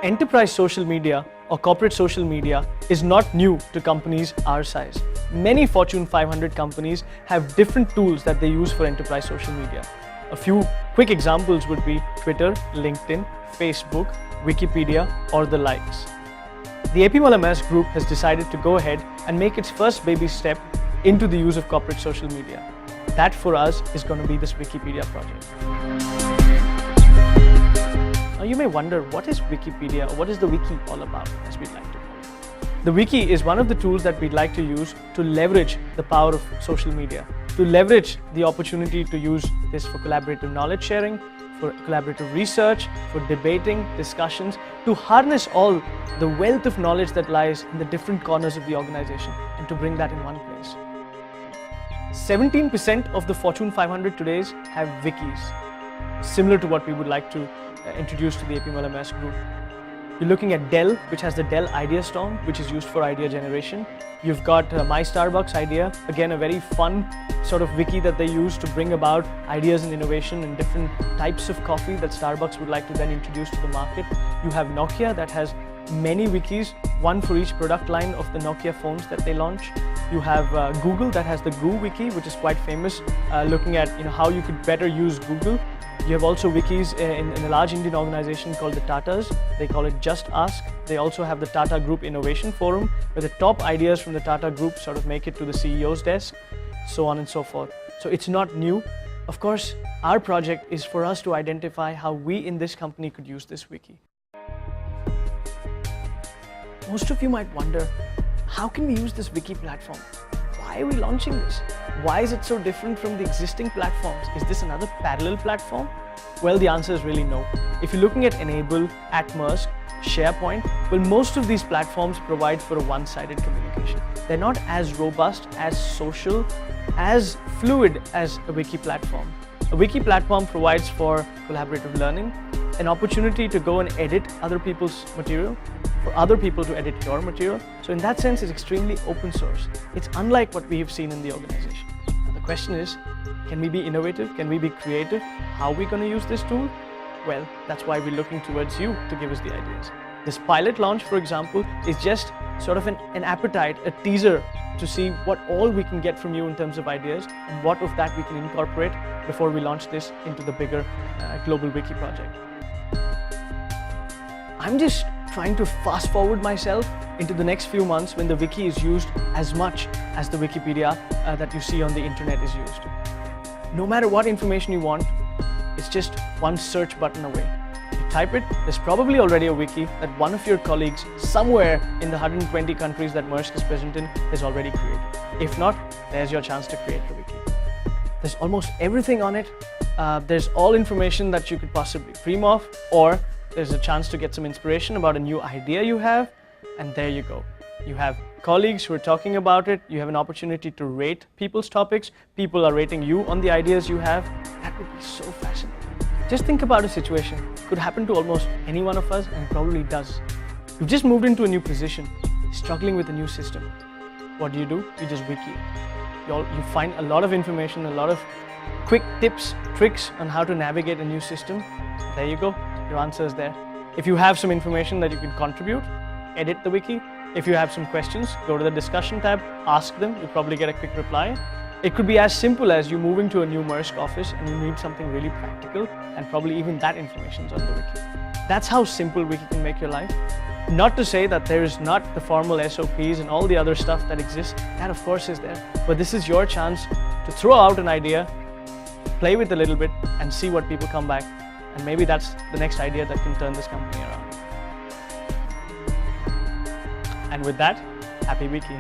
Enterprise social media or corporate social media is not new to companies our size. Many Fortune 500 companies have different tools that they use for enterprise social media. A few quick examples would be Twitter, LinkedIn, Facebook, Wikipedia, or the likes. The AP Molla Maersk Group has decided to go ahead and make its first baby step into the use of corporate social media. That for us is going to be this Wikipedia project. Now you may wonder, what is Wikipedia, or what is the wiki all about, as we'd like to call it. The wiki is one of the tools that we'd like to use to leverage the power of social media, to leverage the opportunity to use this for collaborative knowledge sharing, for collaborative research, for debating, discussions, to harness all the wealth of knowledge that lies in the different corners of the organization and to bring that in one place. 17% of the Fortune 500 today have wikis, similar to what we would like to introduce to the AP Molla Maersk Group. You're looking at Dell, which has the Dell Idea Storm, which is used for idea generation. You've got My Starbucks Idea, again a very fun sort of wiki that they use to bring about ideas and innovation and different types of coffee that Starbucks would like to then introduce to the market. You have Nokia that has many wikis, one for each product line of the Nokia phones that they launch. You have Google that has the Goo Wiki, which is quite famous, looking at how you could better use Google. You have also wikis in a large Indian organization called the Tatas. They call it Just Ask. They also have the Tata Group Innovation Forum, where the top ideas from the Tata Group sort of make it to the CEO's desk, so on and so forth. So it's not new. Of course, our project is for us to identify how we in this company could use this wiki. Most of you might wonder, how can we use this wiki platform? Why are we launching this? Why is it so different from the existing platforms? Is this another parallel platform? Well, the answer is really no. If you're looking at Enable, at Maersk, SharePoint, well, most of these platforms provide for a one-sided communication. They're not as robust, as social, as fluid as a wiki platform. A wiki platform provides for collaborative learning, an opportunity to go and edit other people's material, for other people to edit your material. So in that sense, it's extremely open source. It's unlike what we have seen in the organization. Now the question is, can we be innovative? Can we be creative? How are we going to use this tool? Well, that's why we're looking towards you to give us the ideas. This pilot launch, for example, is just sort of an appetite, a teaser to see what all we can get from you in terms of ideas and what of that we can incorporate before we launch this into the bigger global wiki project. I'm just trying to fast forward myself into the next few months when the wiki is used as much as the Wikipedia that you see on the internet is used. No matter what information you want, it's just one search button away. You type it, there's probably already a wiki that one of your colleagues somewhere in the 120 countries that Maersk is present in has already created. If not, there's your chance to create the wiki. There's almost everything on it. There's all information that you could possibly dream of, or there's a chance to get some inspiration about a new idea you have, and there you go. You have colleagues who are talking about it, you have an opportunity to rate people's topics, people are rating you on the ideas you have. That would be so fascinating. Just think about a situation, could happen to almost any one of us, and it probably does. You've just moved into a new position, struggling with a new system. What do? You just wiki it. You find a lot of information, a lot of quick tips, tricks on how to navigate a new system. There you go. Your answer is there. If you have some information that you can contribute, edit the wiki. If you have some questions, go to the discussion tab, ask them, you'll probably get a quick reply. It could be as simple as you moving to a new Maersk office and you need something really practical, and probably even that information is on the wiki. That's how simple wiki can make your life. Not to say that there is not the formal SOPs and all the other stuff that exists. That of course is there. But this is your chance to throw out an idea, play with a little bit, and see what people come back. And maybe that's the next idea that can turn this company around. And with that, happy wiki.